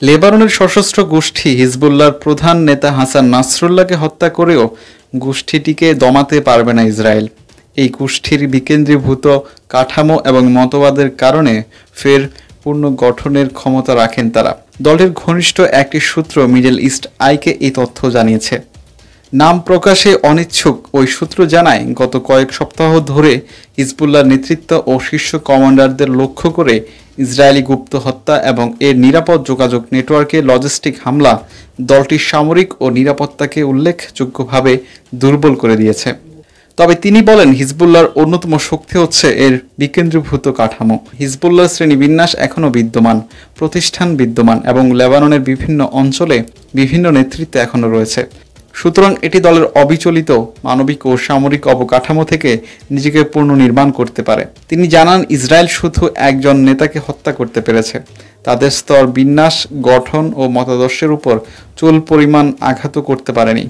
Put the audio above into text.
লেবাননের সশস্ত্র গোষ্ঠী হিজবুল্লাহর প্রধান নেতা হাসান নাসরুল্লাহকে হত্যা করেও গোষ্ঠীটিকে দমাতে পারবে না ইসরায়েল। এই গোষ্ঠীর বিকেন্দ্রীভূত কাঠামো এবং মতবাদের কারণে ফের পুনর্গঠনের ক্ষমতা রাখেন তারা। দলটির ঘনিষ্ঠ একটি সূত্র মিডল ইস্ট আইকে এই তথ্য জানিয়েছে। নাম প্রকাশে অনিচ্ছুক ওই সূত্র জানায়, গত কয়েক সপ্তাহ ধরে হিজবুল্লাহর নেতৃত্ব ও শীর্ষ কমান্ডারদের লক্ষ্য করে ইসরায়েলি গুপ্ত হত্যা এবং এর নিরাপদ যোগাযোগ নেটওয়ার্কে লজিস্টিক হামলা দলটির সামরিক ও নিরাপত্তাকে উল্লেখযোগ্যভাবে দুর্বল করে দিয়েছে। তবে তিনি বলেন, হিজবুল্লাহর অন্যতম শক্তি হচ্ছে এর বিকেন্দ্রীভূত কাঠামো। হিজবুল্লাহর শ্রেণীবিন্যাস এখনও বিদ্যমান, প্রতিষ্ঠান বিদ্যমান এবং লেবাননের বিভিন্ন অঞ্চলে বিভিন্ন নেতৃত্ব এখনও রয়েছে। সুতরাং এটি দলের অবিচলিত মানবিক ও সামরিক অবকাঠামো থেকে নিজেকে পুনর্নির্মাণ করতে পারে। তিনি জানান, ইসরায়েল শুধু একজন নেতাকে হত্যা করতে পেরেছে, তাদের স্তর বিন্যাস, গঠন ও মতাদর্শের উপর চুল পরিমাণ আঘাতও করতে পারেনি।